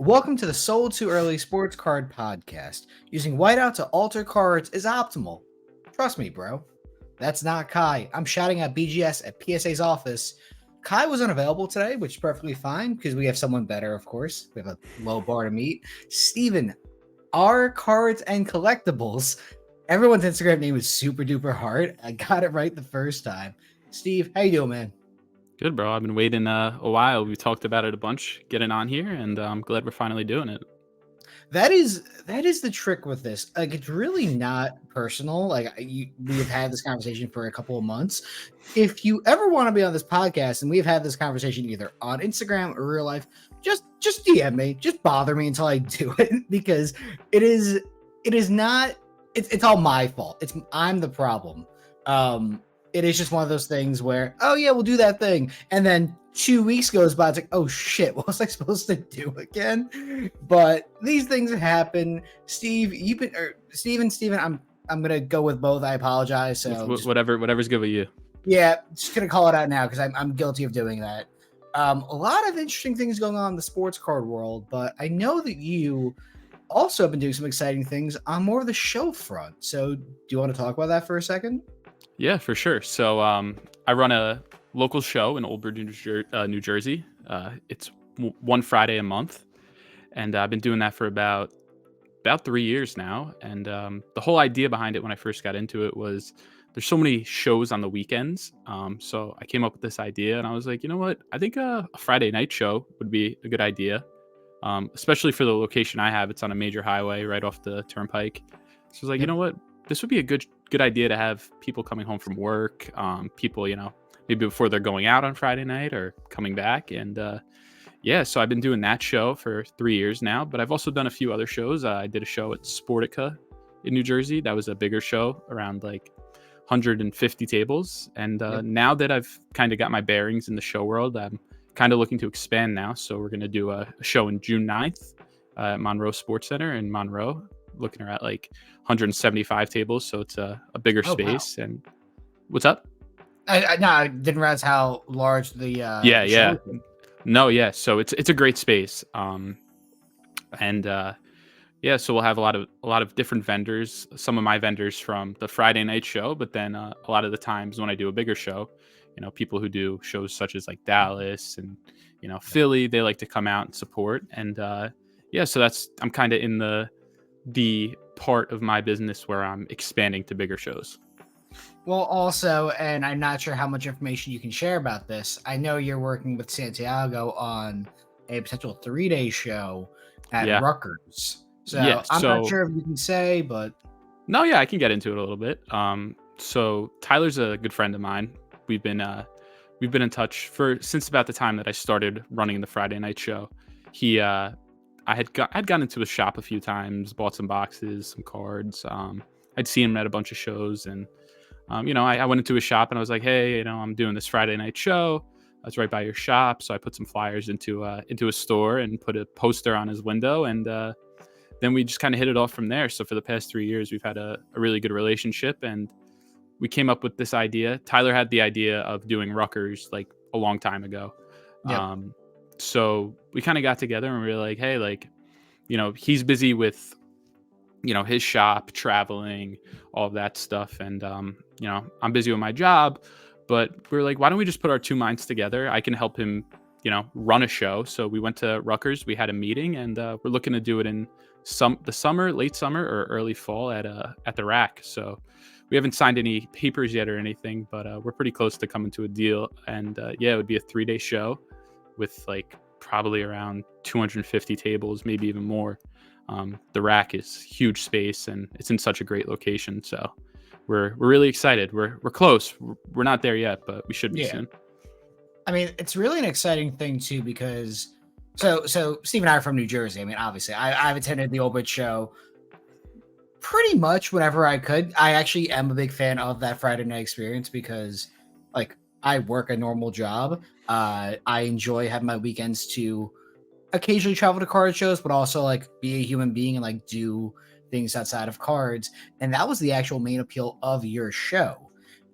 Welcome to the Sold Too Early Sports Card Podcast. Using whiteout to alter cards is optimal. Trust me, bro. That's not Kai. I'm shouting at BGS at PSA's office. Kai was unavailable today, which is perfectly fine because we have someone better, of course. We have a low bar to meet. Steven, our cards and collectibles. Everyone's Instagram name is super duper hard. I got it right the first time. Steve, how you doing, man? Good, bro. I've been waiting a while. We talked about it a bunch, getting on here, and I'm glad we're finally doing it. That is the trick with this. Like, it's really not personal. Like, we have had this conversation for a couple of months. If you ever want to be on this podcast, and we've had this conversation either on Instagram or real life, just DM me. Just bother me until I do it because it is not. It's all my fault. I'm the problem. It is just one of those things where, oh yeah, we'll do that thing, and then 2 weeks goes by. It's like, oh shit, what was I supposed to do again? But these things happen. Steve, Steven, I'm gonna go with both. I apologize. So Whatever's good with you. Yeah, just gonna call it out now because I'm guilty of doing that. A lot of interesting things going on in the sports card world, but I know that you also have been doing some exciting things on more of the show front. So do you want to talk about that for a second? Yeah, for sure. So I run a local show in Old Bridge, New Jersey. It's one Friday a month, and I've been doing that for about 3 years now. And the whole idea behind it when I first got into it was there's so many shows on the weekends. So I came up with this idea, and I was like, you know what? I think a Friday night show would be a good idea, especially for the location I have. It's on a major highway right off the turnpike. So I was like, you know what? This would be a good idea to have people coming home from work, people, maybe before they're going out on Friday night or coming back. And yeah, so I've been doing that show for 3 years now, but I've also done a few other shows. I did a show at Sportica in New Jersey. That was a bigger show, around like 150 tables. And now that I've kind of got my bearings in the show world, I'm kind of looking to expand now. So we're going to do a show in June 9th at Monroe Sports Center in Monroe, looking at like 175 tables. So it's a bigger space. Wow. And what's up? I didn't realize how large the yeah. Show is. No, yeah. So it's a great space. Yeah, so we'll have a lot of different vendors. Some of my vendors from the Friday night show, but then a lot of the times when I do a bigger show, people who do shows such as like Dallas and Philly, they like to come out and support. And yeah, so I'm kind of in the part of my business where I'm expanding to bigger shows. Well, also, and I'm not sure how much information you can share about this, I know you're working with Santiago on a potential 3-day show at Rutgers. So yeah, I'm not sure if you can say, but no, yeah, I can get into it a little bit. So Tyler's a good friend of mine. We've been in touch since about the time that I started running the Friday night show. I'd gone into his shop a few times, bought some boxes, some cards. I'd seen him at a bunch of shows, and I went into his shop and I was like, hey, I'm doing this Friday night show. I was right by your shop, so I put some flyers into a store and put a poster on his window, and then we just kind of hit it off from there. So for the past 3 years, we've had a really good relationship, and we came up with this idea. Tyler had the idea of doing Rutgers like a long time ago. Yep. So we kind of got together and we were like, hey, like, he's busy with, his shop, traveling, all of that stuff. And, I'm busy with my job, but we were like, why don't we just put our two minds together? I can help him, run a show. So we went to Rutgers, we had a meeting, and we're looking to do it in the summer, late summer or early fall at the Rack. So we haven't signed any papers yet or anything, but we're pretty close to coming to a deal. And yeah, it would be a 3-day show with like probably around 250 tables, maybe even more. The Rack is huge space and it's in such a great location. So we're really excited. We're close. We're not there yet, but we should be soon. I mean, it's really an exciting thing too, because so Steve and I are from New Jersey. I mean, obviously I've attended the Old Bridge show pretty much whenever I could. I actually am a big fan of that Friday night experience because like I work a normal job. I enjoy having my weekends to occasionally travel to card shows, but also like be a human being and like do things outside of cards. And that was the actual main appeal of your show.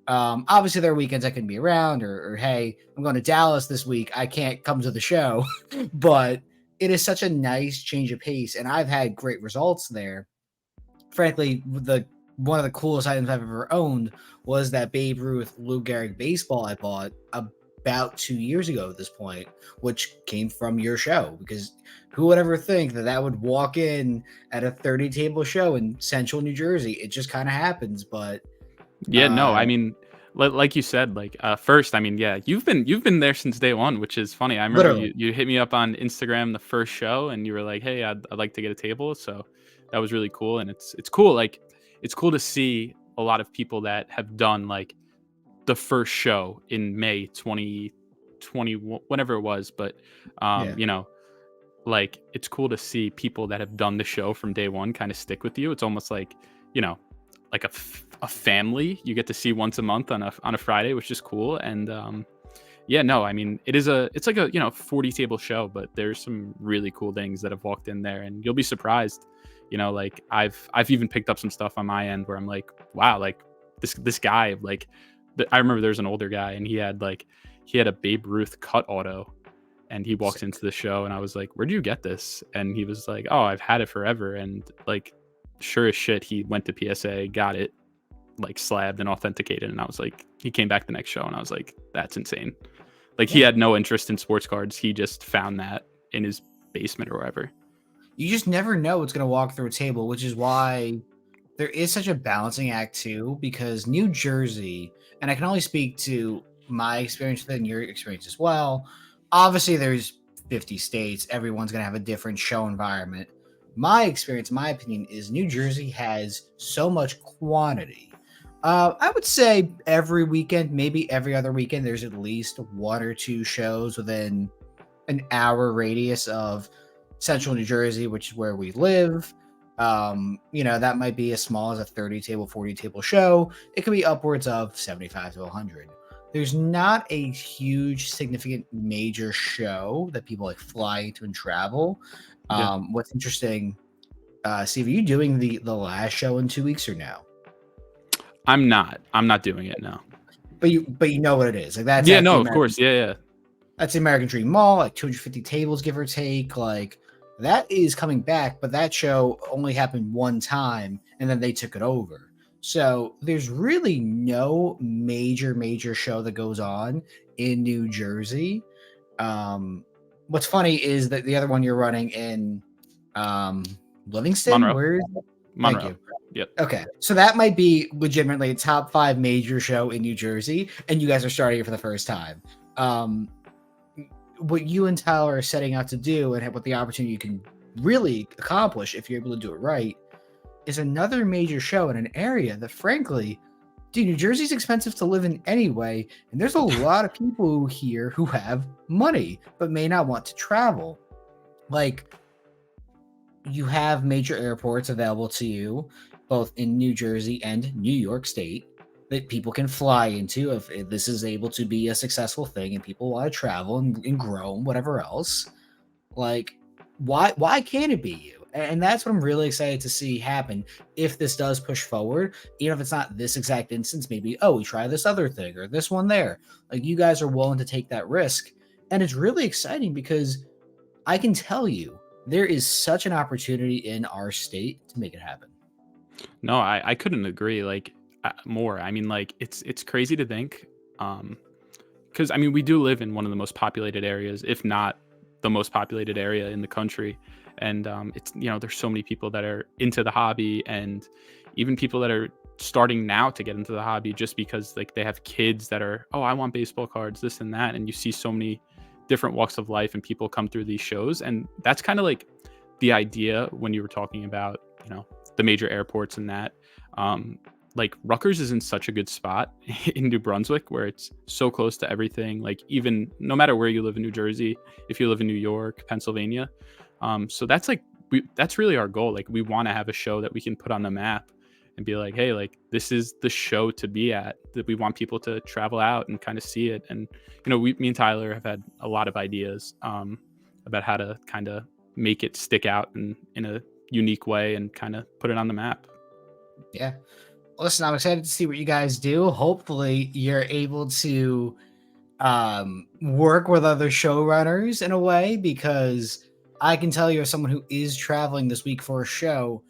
Obviously there are weekends I can be around or hey, I'm going to Dallas this week. I can't come to the show, but it is such a nice change of pace, and I've had great results there. Frankly, the one of the coolest items I've ever owned was that Babe Ruth Lou Gehrig baseball I bought about 2 years ago at this point, which came from your show. Because who would ever think that that would walk in at a 30 table show in central New Jersey? It just kind of happens. But Yeah, no, I mean, like you said, like first, I mean, yeah, you've been there since day one, which is funny. I remember literally, you hit me up on Instagram the first show, and you were like, "Hey, I'd like to get a table." So that was really cool, and it's cool. Like it's cool to see a lot of people that have done like the first show in May 2020, whenever it was. But yeah, like it's cool to see people that have done the show from day one kind of stick with you. It's almost like you know like a family you get to see once a month on a Friday, which is cool. And yeah, no, I mean it's like a 40 table show, but there's some really cool things that have walked in there, and you'll be surprised. Like I've even picked up some stuff on my end where I'm like, wow, like this guy, like I remember there's an older guy, and he had a Babe Ruth cut auto, and he walks into the show, and I was like, where do you get this? And he was like, oh, I've had it forever. And like sure as shit, he went to PSA, got it like slabbed and authenticated. And I was like, he came back the next show, and I was like, that's insane. Like he yeah. had no interest in sports cards. He just found that in his basement or wherever. You just never know what's going to walk through a table, which is why there is such a balancing act too. Because New Jersey, and I can only speak to my experience with it and your experience as well. Obviously, there's 50 states. Everyone's going to have a different show environment. My experience, my opinion, is New Jersey has so much quantity. I would say every weekend, maybe every other weekend, there's at least one or two shows within an hour radius of central New Jersey, which is where we live. That might be as small as a 30 table, 40 table show. It could be upwards of 75 to 100. There's not a huge, significant, major show that people like fly to and travel. Yeah. What's interesting, Steve, are you doing the last show in 2 weeks or no? I'm not doing it now. But you know what it is. Like that's Yeah, at the no, of American course. Yeah. That's the American Dream Mall, like 250 tables, give or take. Like that is coming back, but that show only happened one time, and then they took it over. So there's really no major show that goes on in New Jersey. What's funny is that the other one you're running in um, Livingston. Monroe. Where is it? Thank Monroe. you. Yep. Okay, so that might be legitimately a top 5 major show in New Jersey, and you guys are starting it for the first time. Um, what you and Tyler are setting out to do and what the opportunity you can really accomplish if you're able to do it right is another major show in an area that frankly, dude, New Jersey's expensive to live in anyway, and there's a lot of people here who have money but may not want to travel. Like you have major airports available to you both in New Jersey and New York State that people can fly into if this is able to be a successful thing and people want to travel and grow and whatever else. Like, why can't it be you? And that's what I'm really excited to see happen if this does push forward. Even if it's not this exact instance, maybe, oh, we try this other thing or this one there. Like, you guys are willing to take that risk. And it's really exciting because I can tell you there is such an opportunity in our state to make it happen. No, I couldn't agree like more. I mean, like it's crazy to think, because I mean we do live in one of the most populated areas, if not the most populated area in the country, and it's there's so many people that are into the hobby, and even people that are starting now to get into the hobby just because like they have kids that are, oh, I want baseball cards, this and that, and you see so many different walks of life and people come through these shows, and that's kind of like the idea when you were talking about the major airports and that. Like Rutgers is in such a good spot in New Brunswick where it's so close to everything. Like even no matter where you live in New Jersey, if you live in New York, Pennsylvania. So that's like, that's really our goal. Like we want to have a show that we can put on the map and be like, hey, like this is the show to be at, that we want people to travel out and kind of see it. And, me and Tyler have had a lot of ideas about how to kind of make it stick out in a unique way and kind of put it on the map. Yeah. Listen, I'm excited to see what you guys do. Hopefully, you're able to work with other showrunners in a way because I can tell you as someone who is traveling this week for a show,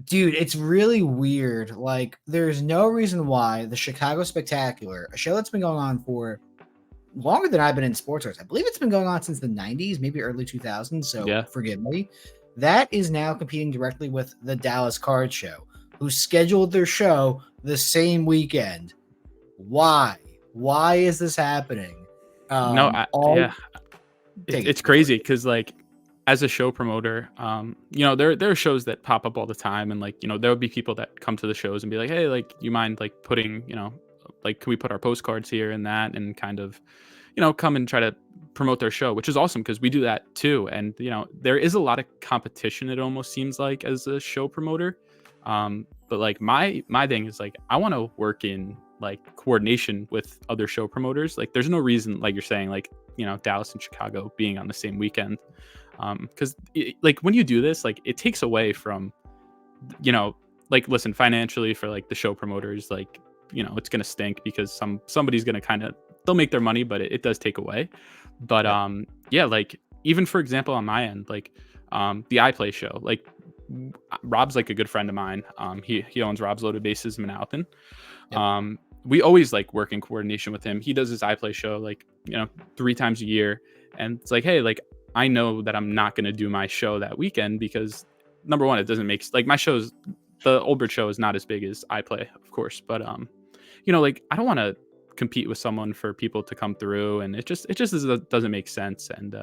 dude, it's really weird. Like, there's no reason why the Chicago Spectacular, a show that's been going on for longer than I've been in sports arts. I believe it's been going on since the 90s, maybe early 2000s, so Yeah. forgive me. That is now competing directly with the Dallas Card Show, who scheduled their show the same weekend. Why? Why is this happening? No, All yeah, take it's it before crazy because like as a show promoter, there are shows that pop up all the time, and like there would be people that come to the shows and be like, hey, like you mind like putting like can we put our postcards here and that, and kind of come and try to promote their show, which is awesome because we do that too. And there is a lot of competition. It almost seems like as a show promoter, but like my thing is like I want to work in like coordination with other show promoters. Like there's no reason, like you're saying, like Dallas and Chicago being on the same weekend, because like when you do this, like it takes away from like listen, financially for like the show promoters, like it's gonna stink because somebody's gonna kind of, they'll make their money, but it does take away. But yeah, like even for example on my end, like the iPlay show, like Rob's like a good friend of mine. He owns Rob's Loaded Bases in Manalapan. Yep. We always like work in coordination with him. He does his iPlay show like 3 times a year, and it's like, hey, like I know that I'm not gonna do my show that weekend because number one, it doesn't make like my shows. The Old Bridge show is not as big as iPlay, of course, but like I don't want to compete with someone for people to come through, and it just doesn't make sense. And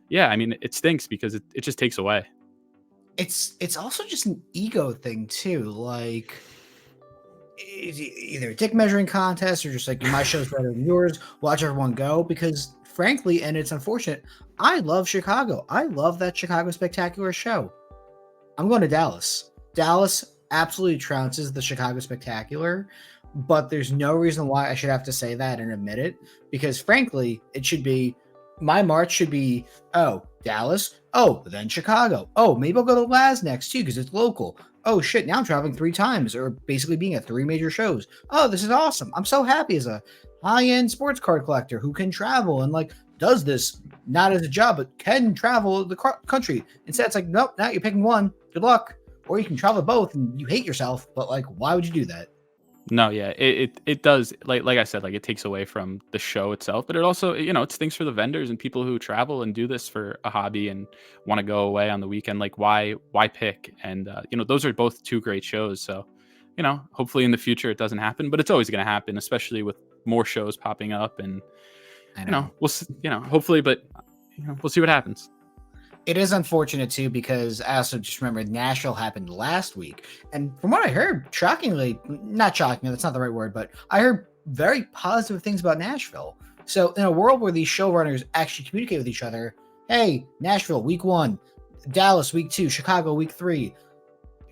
yeah, I mean it stinks because it just takes away. It's also just an ego thing too. Like it's either a dick measuring contest or just like my show's better than yours. Watch everyone go because frankly, and it's unfortunate, I love Chicago. I love that Chicago Spectacular show. I'm going to Dallas. Dallas absolutely trounces the Chicago Spectacular, but there's no reason why I should have to say that and admit it because frankly, it should be my March should be, oh, Dallas. Oh, then Chicago. Oh, maybe I'll go to Laz next too because it's local. Oh shit, now I'm traveling 3 times or basically being at 3 major shows. Oh, this is awesome. I'm so happy as a high-end sports card collector who can travel and like does this not as a job but can travel the country. Instead, it's like, nope, now you're picking one. Good luck. Or you can travel both and you hate yourself, but like, why would you do that? No, yeah, it does. Like I said, like it takes away from the show itself, but it also it stinks for the vendors and people who travel and do this for a hobby and want to go away on the weekend. Like why pick? And those are both 2 great shows. So hopefully in the future it doesn't happen, but it's always going to happen, especially with more shows popping up. And I know. we'll hopefully, but we'll see what happens. It is unfortunate too because I also just remember Nashville happened last week, and from what I heard, shockingly, not shockingly, that's not the right word, but I heard very positive things about Nashville. So in a world where these showrunners actually communicate with each other, hey, Nashville week 1, Dallas week 2, Chicago week 3.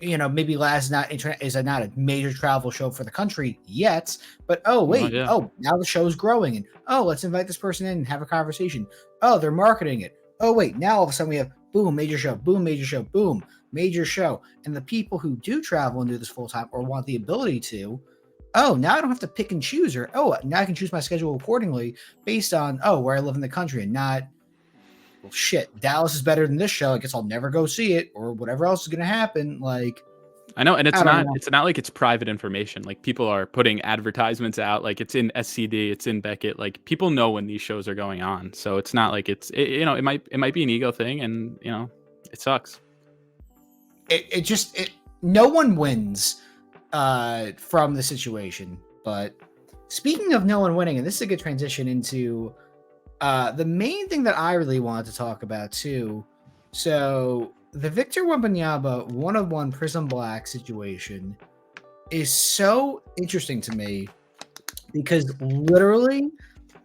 Maybe Laz is not a major travel show for the country yet, but oh wait, yeah. oh now the show's growing, and oh let's invite this person in and have a conversation. Oh, they're marketing it. Oh wait, now all of a sudden we have boom, major show, boom, major show, boom, major show. And the people who do travel and do this full time or want the ability to, oh, now I don't have to pick and choose, or oh, now I can choose my schedule accordingly based on where I live in the country and not, well shit, Dallas is better than this show. I guess I'll never go see it or whatever else is gonna happen. Like I know, and it's not like it's private information. Like people are putting advertisements out, like it's in SCD, it's in Beckett. Like people know when these shows are going on, so it's not like it might be an ego thing, and it sucks. No one wins from the situation. But speaking of no one winning, and this is a good transition into the main thing that I really wanted to talk about too. So the Victor Wembanyama 1-of-1 Prizm Black situation is so interesting to me because literally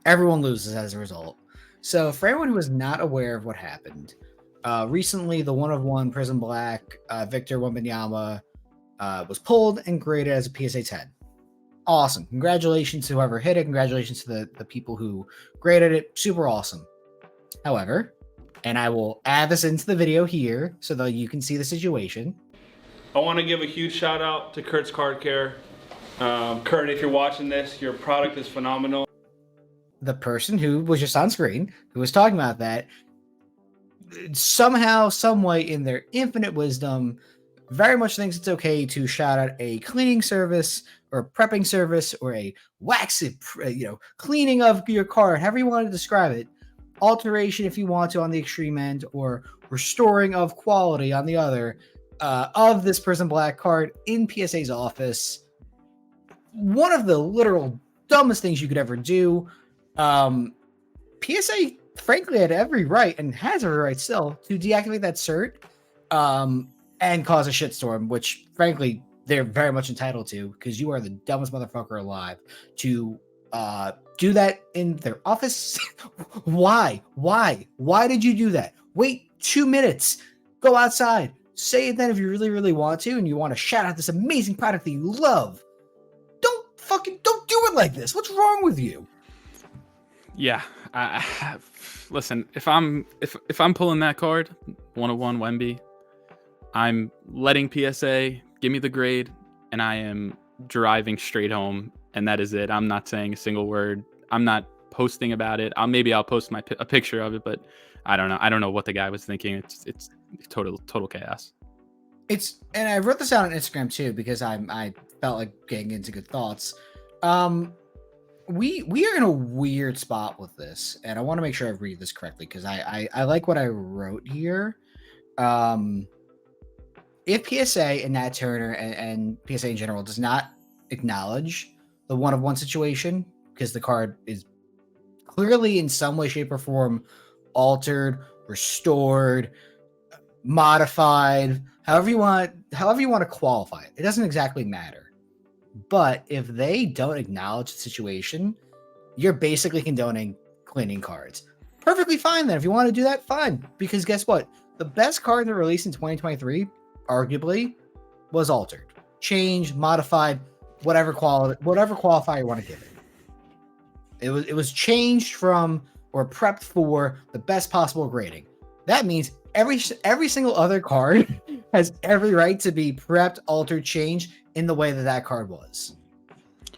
everyone loses as a result. So for everyone who is not aware of what happened, recently the 1-of-1 Prizm Black Victor Wembanyama was pulled and graded as a PSA 10. Awesome. Congratulations to whoever hit it. Congratulations to the people who graded it. Super awesome. However, and I will add this into the video here so that you can see the situation. I want to give a huge shout out to Kurt's Card Care. Kurt, if you're watching this, your product is phenomenal. The person who was just on screen, who was talking about that, somehow, some way, in their infinite wisdom, very much thinks it's okay to shout out a cleaning service or a prepping service or a cleaning of your car, however you want to describe it, alteration if you want to on the extreme end, or restoring of quality on the other, of this Prizm Black card in PSA's office. One of the literal dumbest things you could ever do. PSA, frankly, had every right and has every right still to deactivate that cert and cause a shitstorm, which, frankly, they're very much entitled to, because you are the dumbest motherfucker alive to do that in their office. Why? Why did you do that? Wait 2 minutes. Go outside. Say it then if you really, really want to, and you want to shout out this amazing product that you love. Don't do it like this. What's wrong with you? Yeah. Listen, if I'm pulling that card, 101 Wemby, I'm letting PSA give me the grade, and I am driving straight home, and that is it. I'm not saying a single word. I'm not posting about it. I'll post a picture of it, but I don't know. I don't know what the guy was thinking. It's total chaos. And I wrote this out on Instagram too, because I felt like getting into good thoughts. We are in a weird spot with this, and I want to make sure I read this correctly, because I like what I wrote here. If PSA and Nat Turner and PSA in general does not acknowledge the one-of-one situation, because the card is clearly in some way, shape, or form altered, restored, modified, however you want to qualify it. It doesn't exactly matter. But if they don't acknowledge the situation, you're basically condoning cleaning cards. Perfectly fine then. If you want to do that, fine. Because guess what? The best card that released in 2023, arguably, was altered, changed, modified, whatever qualifier you want to give it. It was changed from or prepped for the best possible grading. That means every single other card has every right to be prepped, altered, changed in the way that card was,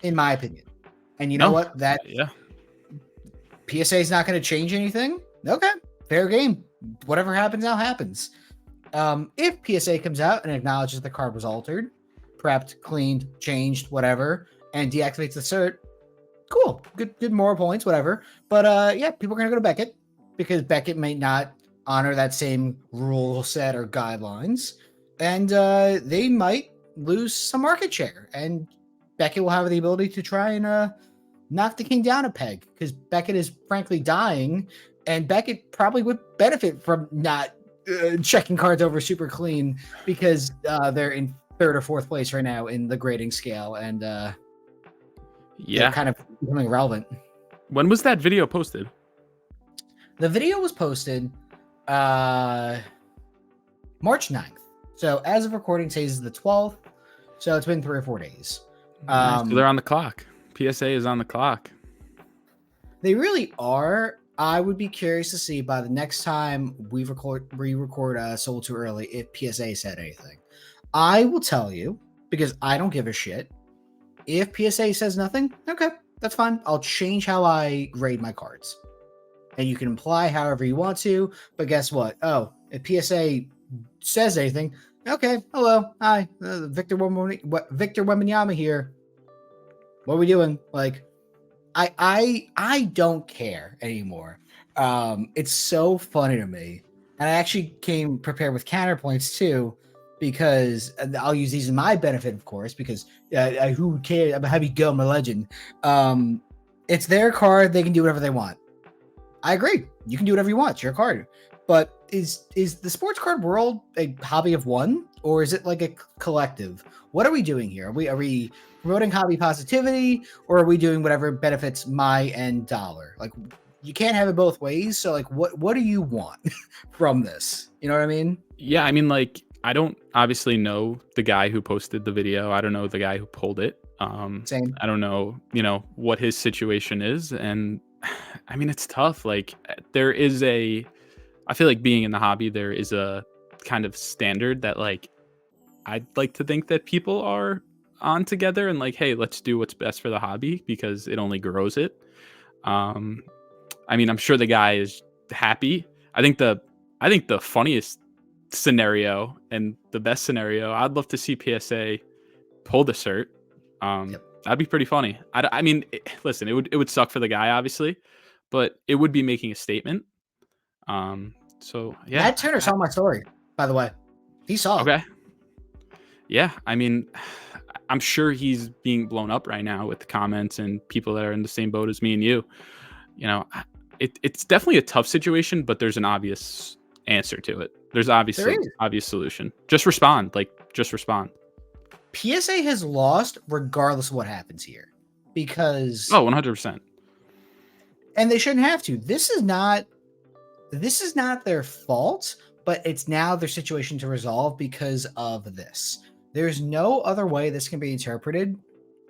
in my opinion. And you know what? PSA is not going to change anything. Okay, fair game. Whatever happens now happens. If PSA comes out and acknowledges the card was altered, prepped, cleaned, changed, whatever, and deactivates the cert, cool. Good moral points, whatever. But people are going to go to Beckett, because Beckett may not honor that same rule set or guidelines, and they might lose some market share, and Beckett will have the ability to try and knock the king down a peg, because Beckett is frankly dying, and Beckett probably would benefit from not checking cards over super clean, because they're in third or fourth place right now in the grading scale, and they're kind of becoming relevant. When was that video posted? The video was posted March 9th. So as of recording, today's is the 12th. So it's been 3 or 4 days. So they're on the clock. PSA is on the clock. They really are. I would be curious to see by the next time we record Sold Too Early if PSA said anything. I will tell you, because I don't give a shit. If PSA says nothing, okay, that's fine. I'll change how I grade my cards. And you can imply however you want to, but guess what? Oh, if PSA says anything, okay, hello, hi, Victor Wembanyama here. What are we doing? Like, I don't care anymore. It's so funny to me, and I actually came prepared with counterpoints too, because I'll use these in my benefit, of course, because who cares? I'm a heavy go, my legend. It's their card; they can do whatever they want. I agree. You can do whatever you want. It's your card. But is the sports card world a hobby of one, or is it like a collective? What are we doing here? Are we promoting hobby positivity, or are we doing whatever benefits my end dollar? Like, you can't have it both ways. So, like, what do you want from this? You know what I mean? Yeah, I mean, like, I don't obviously know the guy who posted the video. I don't know the guy who pulled it. Same. I don't know, what his situation is, and I mean, it's tough. Like, I feel like being in the hobby, there is a kind of standard that, like, I'd like to think that people are on together and like, hey, let's do what's best for the hobby, because it only grows it. I mean, I'm sure the guy is happy. I I think the funniest scenario and the best scenario, I'd love to see PSA pull the cert. That'd be pretty funny. I mean, listen, it would suck for the guy, obviously, but it would be making a statement. So yeah. Matt Turner saw my story, by the way. He saw it. Okay. Yeah, I mean, I'm sure he's being blown up right now with the comments and people that are in the same boat as me and you. You know, it's definitely a tough situation, but there's an obvious answer to it. There's obviously obvious solution. Just respond. Just respond. PSA has lost regardless of what happens here, because 100%. And they shouldn't have to. This is not their fault, but it's now their situation to resolve because of this. There's no other way this can be interpreted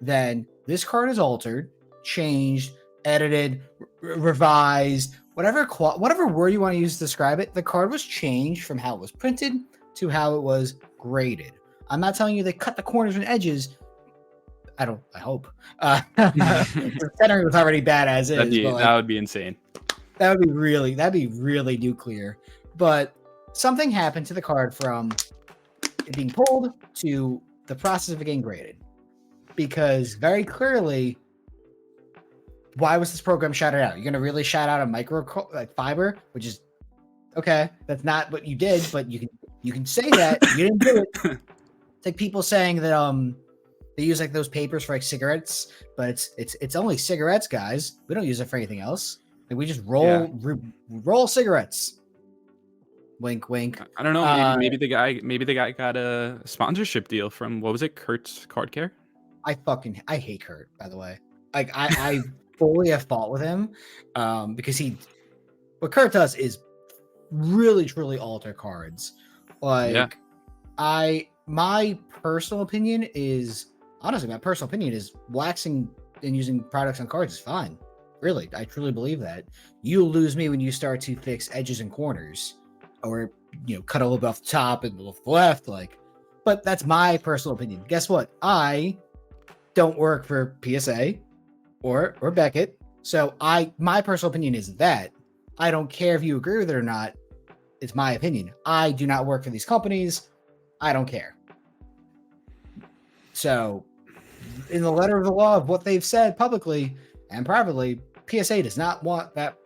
than this card is altered, changed, edited, revised, whatever word you want to use to describe it. The card was changed from how it was printed to how it was graded. I'm not telling you they cut the corners and edges. I hope. The centering was already bad as is. That would be insane. That'd be really nuclear. But something happened to the card from it being pulled to the process of it getting graded. Because very clearly, why was this program shouted out? You're going to really shout out a microfiber, which is okay. That's not what you did, but you can say that you didn't do it. It's like people saying that they use like those papers for like cigarettes, but it's only cigarettes, guys. We don't use it for anything else. Like we just roll cigarettes. Wink, wink. I don't know. Maybe the guy got a sponsorship deal from, what was it, Kurt's Card Care? I hate Kurt, by the way. Like I fully have fault with him, because what Kurt does is really truly alter cards. Like my personal opinion is waxing and using products on cards is fine. Really, I truly believe that. You'll lose me when you start to fix edges and corners, or cut a little bit off the top and a little off the left. But that's my personal opinion. Guess what? I don't work for PSA or Beckett, so my personal opinion is that I don't care if you agree with it or not. It's my opinion. I do not work for these companies. I don't care. So, in the letter of the law of what they've said publicly and privately, PSA does not want that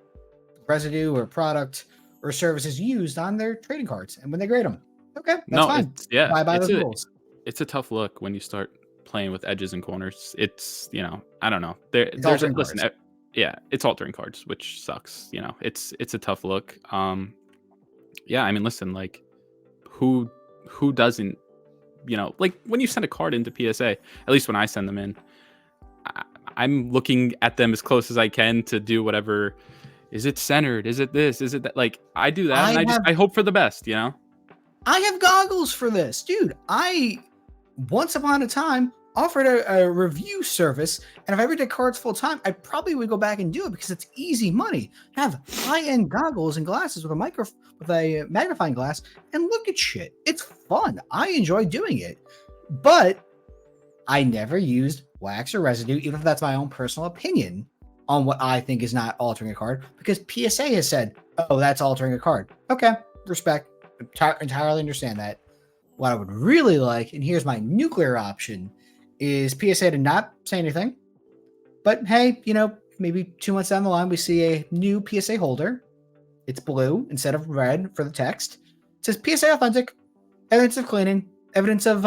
residue or product or services used on their trading cards and when they grade them. Okay, that's fine. By those rules. It's a tough look when you start playing with edges and corners. It's I don't know. It's altering cards, which sucks. It's a tough look. Yeah, I mean, listen, like who doesn't, like when you send a card into PSA, at least when I send them in, I'm looking at them as close as I can to do whatever. Is it centered? Is it this? Is it that? Like I do that, and I hope for the best. I have goggles for this, dude. I once upon a time offered a review service, and if I ever did cards full time, I probably would go back and do it because it's easy money. Have high-end goggles and glasses with a magnifying glass and look at shit. It's fun. I enjoy doing it, but I never used wax or residue, even if that's my own personal opinion on what I think is not altering a card, because PSA has said, "Oh, that's altering a card." Okay, respect. Entirely understand that. What I would really like, and here's my nuclear option, is PSA to not say anything. But hey, maybe 2 months down the line, we see a new PSA holder. It's blue instead of red for the text. It says PSA authentic, evidence of cleaning, evidence of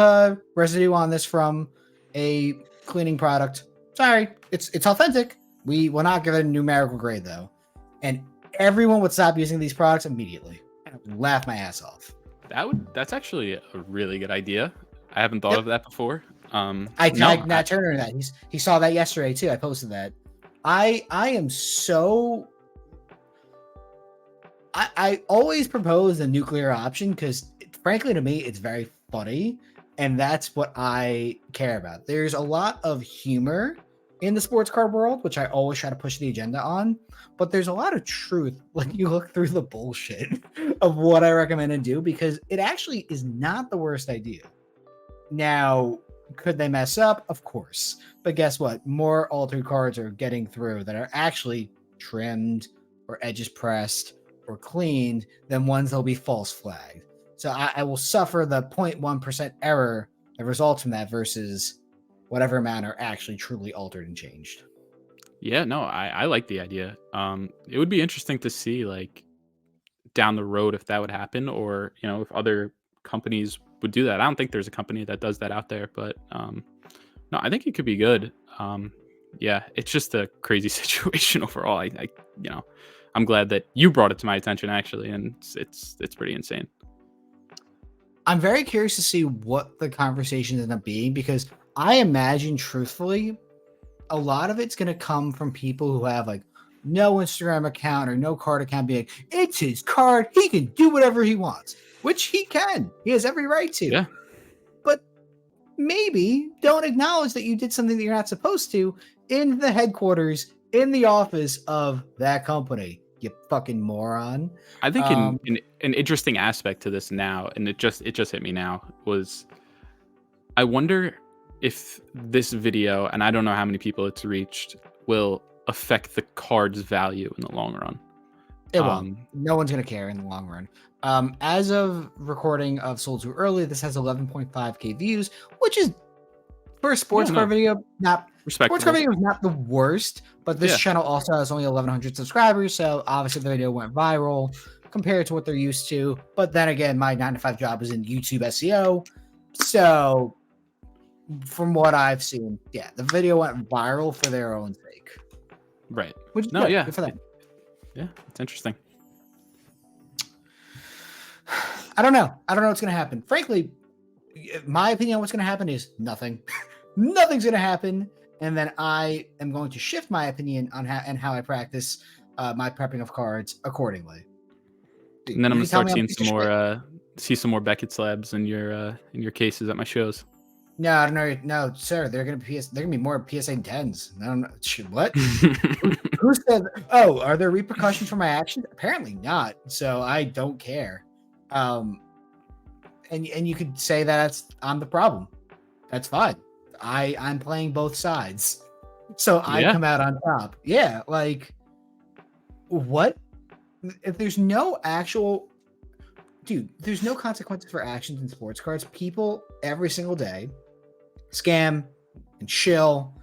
residue on this from a cleaning product. Sorry, it's authentic. We will not give it a numerical grade though. And everyone would stop using these products immediately. I would laugh my ass off. That's actually a really good idea. I haven't thought of that before. I tagged Nat Turner in that. He saw that yesterday too. I posted that. I am so. I always propose the nuclear option because, frankly, to me, it's very funny, and that's what I care about. There's a lot of humor in the sports card world, which I always try to push the agenda on, but there's a lot of truth when you look through the bullshit of what I recommend and do, because it actually is not the worst idea. Now, could they mess up? Of course. But guess what? More altered cards are getting through that are actually trimmed or edges pressed or cleaned than ones that'll be false flagged. So I will suffer the 0.1% error that results from that versus whatever amount are actually truly altered and changed. Yeah, no, I like the idea. It would be interesting to see like down the road if that would happen, or if other companies would do that. I don't think there's a company that does that out there, but no, I think it could be good. Yeah, it's just a crazy situation overall. I'm glad that you brought it to my attention actually, and it's pretty insane. I'm very curious to see what the conversations end up being, because I imagine, truthfully, a lot of it's going to come from people who have like no Instagram account or no card account, being like, it's his card, he can do whatever he wants, which he can. He has every right to. Yeah. But maybe don't acknowledge that you did something that you're not supposed to in the headquarters, in the office of that company. You fucking moron. I think an interesting aspect to this now, and it just hit me now, was I wonder if this video, and I don't know how many people it's reached, will affect the card's value in the long run. It won't. No one's going to care in the long run. As of recording of Sold Too Early, this has 11.5k views, which is, for a sports card video, not respectable. Sports card video is not the worst, but this channel also has only 1,100 subscribers, so obviously the video went viral compared to what they're used to. But then again, my 9-to-5 job is in YouTube SEO, so from what I've seen, the video went viral for their own sake. Right. Which is good for them. Yeah, it's interesting. I don't know what's going to happen. Frankly, my opinion on what's going to happen is nothing. Nothing's going to happen. And then I am going to shift my opinion on how I practice my prepping of cards accordingly. And then I'm going to start seeing some more Beckett slabs in your cases at my shows. No, I don't know. No, sir. They're gonna be more PSA 10s. I don't know. What? Who said? Oh, are there repercussions for my actions? Apparently not. So I don't care. And you could say that I'm the problem. That's fine. I'm playing both sides, so I come out on top. Yeah, like what? If there's no actual, dude, there's no consequences for actions in sports cards. People every single day scam and shill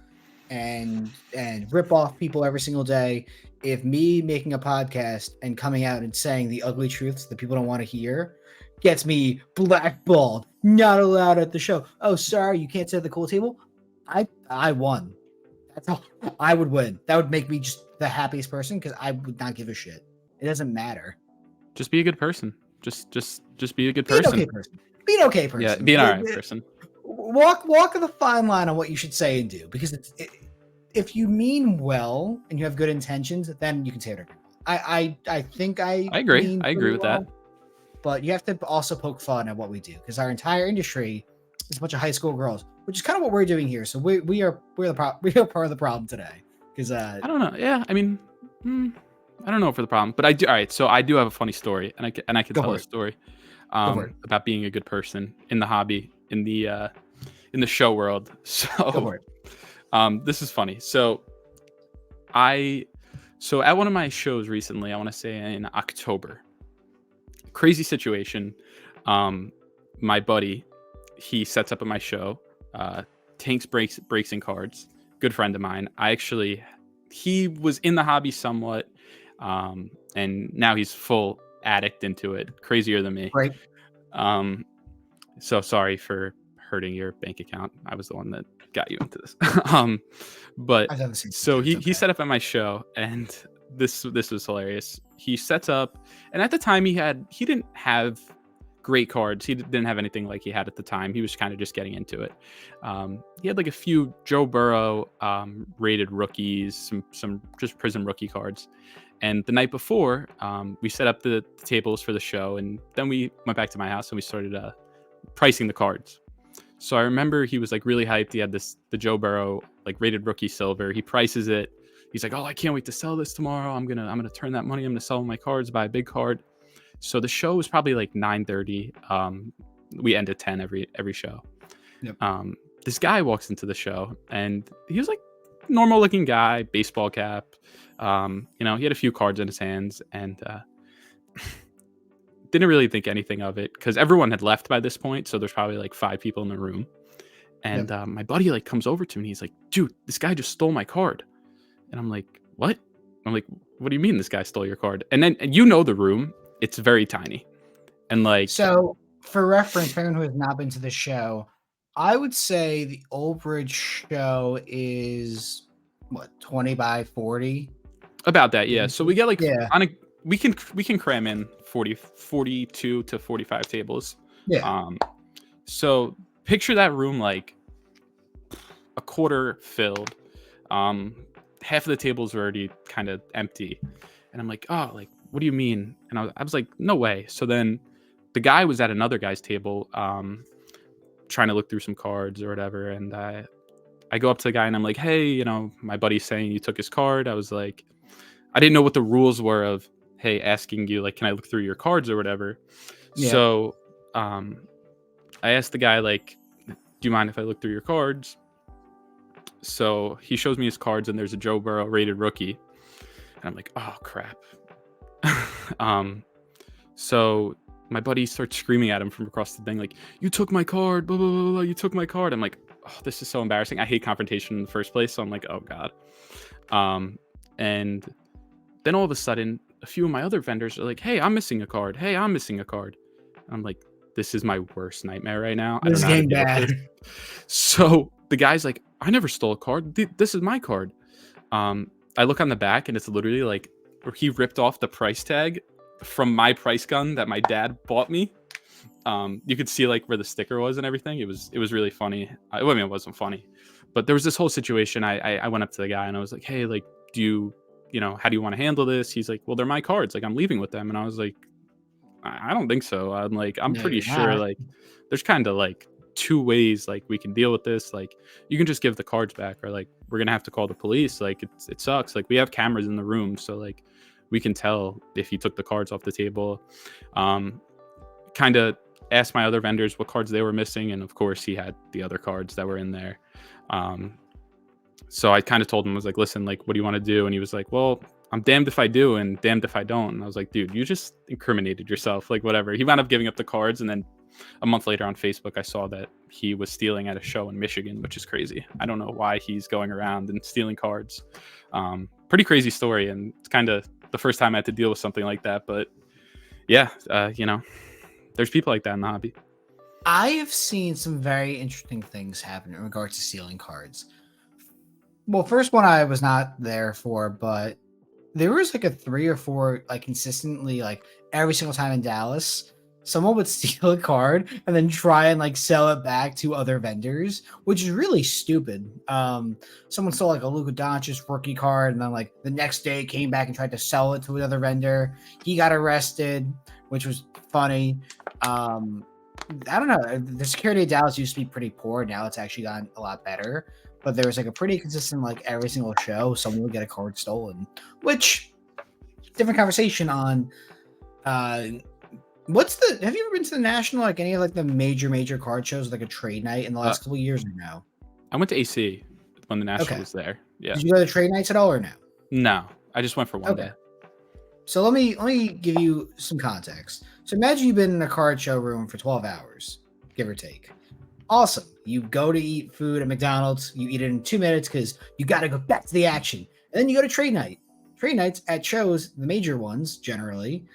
and rip off people every single day. If me making a podcast and coming out and saying the ugly truths that people don't want to hear gets me blackballed, not allowed at the show. Oh, sorry, you can't sit at the cool table. I won. That's how I would win. That would make me just the happiest person, because I would not give a shit. It doesn't matter. Just be a good person. Just be a good person. Be an okay person. Yeah, be an alright person. Walk the fine line on what you should say and do, because if you mean well and you have good intentions, then you can say whatever. I think I agree. I agree with that. But you have to also poke fun at what we do, because our entire industry is a bunch of high school girls, which is kind of what we're doing here. So we are part of the problem today. Because I don't know. Yeah, I mean, I don't know for the problem, but I do. All right, so I do have a funny story, and I can tell a story about being a good person in the hobby, in the show world. So this is funny. So at one of my shows recently, I want to say in October. Crazy situation. My buddy, he sets up at my show. Tanks breaks in cards. Good friend of mine. He was in the hobby somewhat, and now he's full addict into it. Crazier than me. Right. So sorry for hurting your bank account. I was the one that got you into this. But so he set up at my show, and this was hilarious. He sets up, and at the time he didn't have great cards. He didn't have anything like he had at the time. He was kind of just getting into it. He had like a few Joe Burrow rated rookies, some just Prizm rookie cards. And the night before, we set up the tables for the show, and then we went back to my house and we started pricing the cards. So I remember he was like really hyped. He had the Joe Burrow like rated rookie silver. He prices it. He's like, "Oh, I can't wait to sell this tomorrow. I'm gonna turn that money. I'm gonna sell my cards, buy a big card." So the show was probably like 9:30. We end at 10 every show. Yep. This guy walks into the show, and he was like normal looking guy, baseball cap. He had a few cards in his hands, and didn't really think anything of it because everyone had left by this point. So there's probably like 5 people in the room. And my buddy like comes over to me. He's like, dude, this guy just stole my card. And I'm like, what? I'm like, what do you mean this guy stole your card? And then the room, it's very tiny. And like, so for reference, for anyone who has not been to the show, I would say the Old Bridge show is what, 20 by 40? About that, yeah. So we get like Yeah. we can cram in 42 to 45 tables. Yeah. So picture that room like a quarter filled. Half of the tables are already kind of empty. And I'm like, oh, like, what do you mean? And I was like, no way. So then the guy was at another guy's table, trying to look through some cards or whatever. And I go up to the guy and I'm like, hey, my buddy's saying you took his card. I was like, I didn't know what the rules were of, hey, asking you, like, can I look through your cards or whatever? Yeah. So I asked the guy, like, do you mind if I look through your cards? So he shows me his cards and there's a Joe Burrow rated rookie. And I'm like, oh, crap. So my buddy starts screaming at him from across the thing, like, you took my card, blah, blah, blah, blah, you took my card. I'm like, oh, this is so embarrassing. I hate confrontation in the first place. So I'm like, oh, God. And then all of a sudden, a few of my other vendors are like, hey, I'm missing a card. Hey, I'm missing a card. And I'm like, this is my worst nightmare right now. This is getting bad. So the guy's like, I never stole a card. This is my card. I look on the back and it's literally like he ripped off the price tag from my price gun that my dad bought me. You could see like where the sticker was and everything. It was really funny. I mean, it wasn't funny, but there was this whole situation. I went up to the guy and I was like, hey, like, do you how do you want to handle this? He's like, well, they're my cards. Like, I'm leaving with them. And I was like, I don't think so. I'm like, I'm pretty sure like there's kind of like 2 ways like we can deal with this. Like, you can just give the cards back, or like we're gonna have to call the police. Like, it sucks. Like, we have cameras in the room, so like we can tell if he took the cards off the table. Kind of asked my other vendors what cards they were missing, and of course he had the other cards that were in there. So I kind of told him, I was like, listen, like, what do you want to do? And he was like, well, I'm damned if I do and damned if I don't. And I was like, dude, you just incriminated yourself, like, whatever. He wound up giving up the cards, and then a month later on Facebook, I saw that he was stealing at a show in Michigan, which is crazy. I don't know why he's going around and stealing cards. Pretty crazy story, and it's kind of the first time I had to deal with something like that. But yeah, there's people like that in the hobby. I have seen some very interesting things happen in regards to stealing cards. Well, first one I was not there for, but there was like a 3 or 4, like, consistently, like, every single time in Dallas, someone would steal a card and then try and like sell it back to other vendors, which is really stupid. Someone stole like a Luka Doncic rookie card, and then like the next day came back and tried to sell it to another vendor. He got arrested, which was funny. I don't know. The security of Dallas used to be pretty poor. Now it's actually gotten a lot better. But there was like a pretty consistent, like, every single show, someone would get a card stolen, which different conversation on, have you ever been to the National, like any of like the major card shows, like a trade night in the last couple of years or no? I went to AC when the National was there. Yeah. Did you go to trade nights at all or no? No, I just went for one day. So let me give you some context. So imagine you've been in a card showroom for 12 hours, give or take. Awesome. You go to eat food at McDonald's. You eat it in 2 minutes because you got to go back to the action. And then you go to trade night. Trade nights at shows, the major ones generally,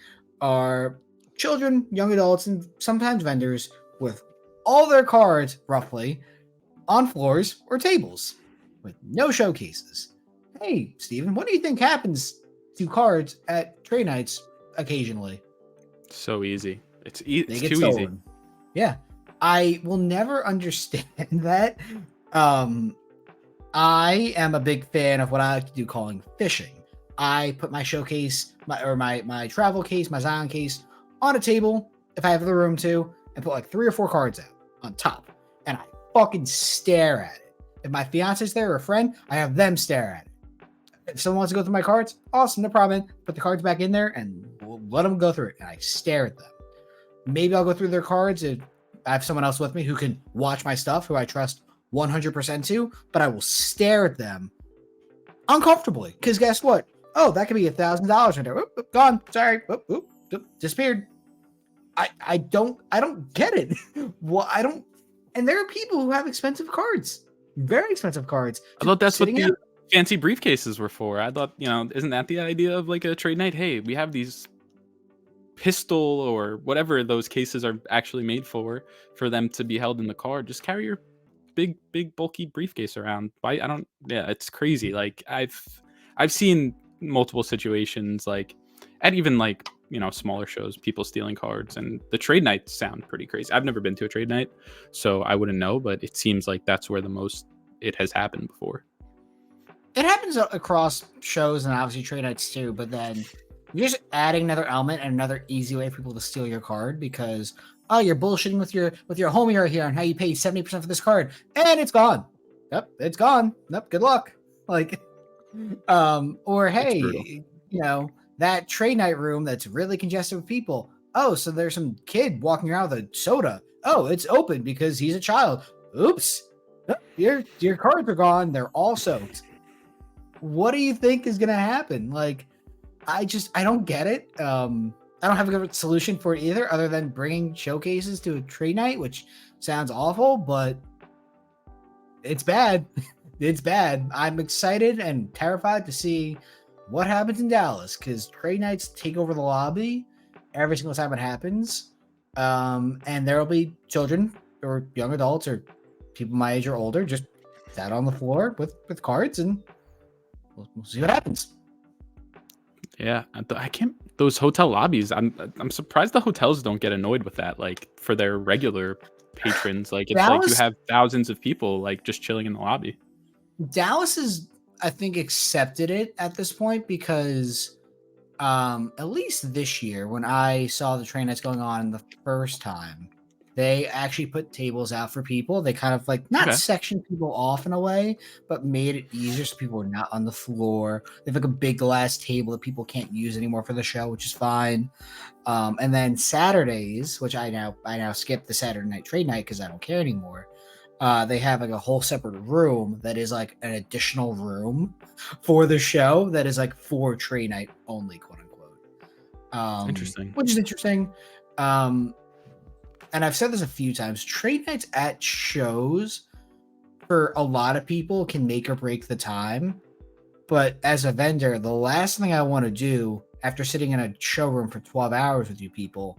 are children, young adults, and sometimes vendors with all their cards, roughly, on floors or tables with no showcases. Hey, Steven, what do you think happens to cards at trade nights occasionally? So easy. It's too easy. Yeah. I will never understand that. I am a big fan of what I like to do calling fishing. I put my showcase, my travel case, my Zion case on a table, if I have the room to, and put like 3 or 4 cards out on top. And I fucking stare at it. If my fiance's there or a friend, I have them stare at it. If someone wants to go through my cards, awesome, no problem. Put the cards back in there and we'll let them go through it. And I stare at them. Maybe I'll go through their cards if I have someone else with me who can watch my stuff, who I trust 100% to, but I will stare at them uncomfortably. Because guess what? Oh, that could be $1,000 right there. Oop, gone. Sorry. Oop, disappeared. I don't get it. Well, I don't. And there are people who have expensive cards, very expensive cards. I thought that's what sitting the out. fancy briefcases were for. I thought, isn't that the idea of like a trade night? Hey, we have these pistol or whatever those cases are actually made for them to be held in the car. Just carry your big bulky briefcase around. I don't. Yeah, it's crazy. Like I've seen multiple situations like at even like smaller shows, people stealing cards, and the trade nights sound pretty crazy. I've never been to a trade night, so I wouldn't know, but it seems like that's where the most it has happened before. It happens across shows and obviously trade nights too, but then you're just adding another element and another easy way for people to steal your card because you're bullshitting with your homie right here on how you paid 70% for this card and it's gone. Yep, it's gone. Yep, good luck. Like, or hey, that trade night room that's really congested with people. Oh, so there's some kid walking around with a soda. Oh, it's open because he's a child. Oops, your cards are gone. They're all soaked. What do you think is gonna happen? Like, I don't get it. I don't have a good solution for it either, other than bringing showcases to a trade night, which sounds awful, but it's bad. It's bad. I'm excited and terrified to see what happens in Dallas because trade nights take over the lobby every single time it happens. And there will be children or young adults or people my age or older just sat on the floor with cards, and we'll see what happens. Yeah, I can't. Those hotel lobbies. I'm surprised the hotels don't get annoyed with that. Like for their regular patrons, like it's like you have thousands of people like just chilling in the lobby. Dallas is, I think, accepted it at this point because at least this year when I saw the train that's going on the first time, they actually put tables out for people. They kind of like not sectioned people off in a way, but made it easier so people were not on the floor. They have like a big glass table that people can't use anymore for the show, which is fine. And then Saturdays, which I now skip the Saturday night trade night because I don't care anymore. They have like a whole separate room that is like an additional room for the show that is like for trade night only, quote unquote. Interesting. Which is interesting. And I've said this a few times, trade nights at shows for a lot of people can make or break the time. But as a vendor, the last thing I want to do after sitting in a showroom for 12 hours with you people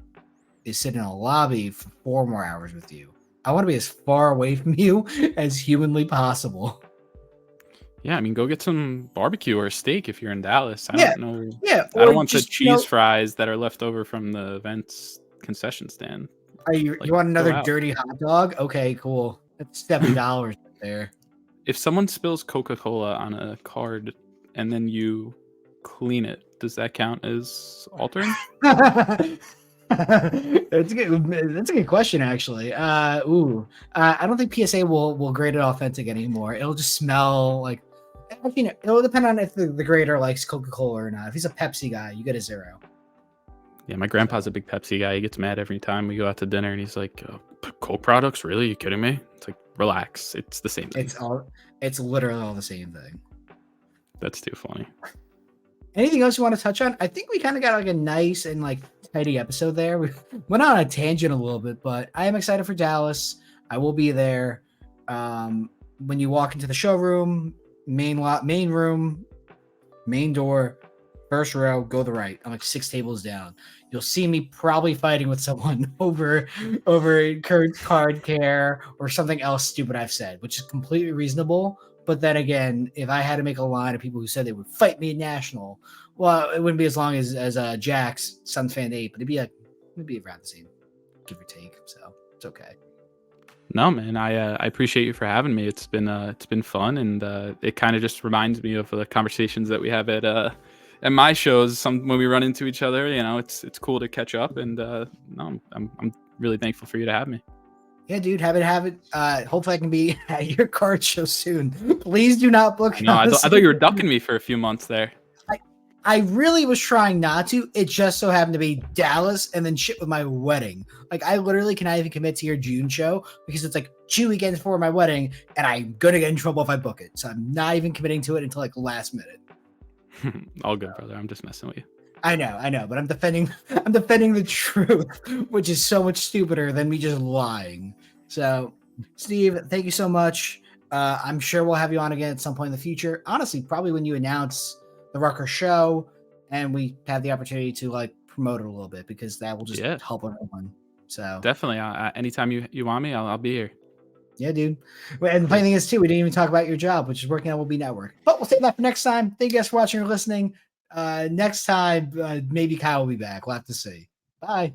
is sit in a lobby for 4 more hours with you. I want to be as far away from you as humanly possible. Yeah, I mean, go get some barbecue or a steak if you're in Dallas. I don't know. Yeah, I don't want the cheese fries that are left over from the event's concession stand. You want another dirty hot dog? Okay, cool. That's $7 right there. If someone spills Coca-Cola on a card and then you clean it, does that count as altering? That's a good question, actually. I don't think PSA will grade it authentic anymore. It'll just smell like. It'll depend on if the grader likes Coca-Cola or not. If he's a Pepsi guy, you get a 0. Yeah, my grandpa's a big Pepsi guy. He gets mad every time we go out to dinner, and he's like, "Coke products? Really? You kidding me?" It's like, relax. It's the same thing. It's literally all the same thing. That's too funny. Anything else you want to touch on? I think we kind of got like a nice and like tidy episode there. We went on a tangent a little bit, but I am excited for Dallas. I will be there. When you walk into the showroom, main room, main door, first row, go the right. I'm like 6 tables down. You'll see me probably fighting with someone over Kurt's card care or something else stupid I've said, which is completely reasonable. But then again, if I had to make a line of people who said they would fight me at National, well, it wouldn't be as long as Jack's Suns Fan 8, but it'd be around the same, give or take. So it's okay. No, man, I appreciate you for having me. It's been fun, and it kind of just reminds me of the conversations that we have at my shows. When we run into each other, it's cool to catch up, and no, I'm really thankful for you to have me. Yeah, dude, have it. Hopefully I can be at your card show soon. Please do not book. No, I thought you were ducking me for a few months there. I really was trying not to. It just so happened to be Dallas and then shit with my wedding. Like, I literally cannot even commit to your June show because it's like 2 weekends before my wedding, and I'm gonna get in trouble if I book it. So I'm not even committing to it until like last minute. All good, brother. I'm just messing with you. I know, but I'm defending the truth, which is so much stupider than me just lying. So, Steve, thank you so much. I'm sure we'll have you on again at some point in the future. Honestly, probably when you announce the Rucker show and we have the opportunity to like promote it a little bit, because that will just Yeah, help everyone. So definitely. Anytime you want me, I'll be here. yeah, dude. And the Yeah. funny thing is, too, we didn't even talk about your job, which is working at Will Network. But we'll save that for next time. Thank you guys for watching or listening. Next time, maybe Kyle will be back. We'll have to see. Bye.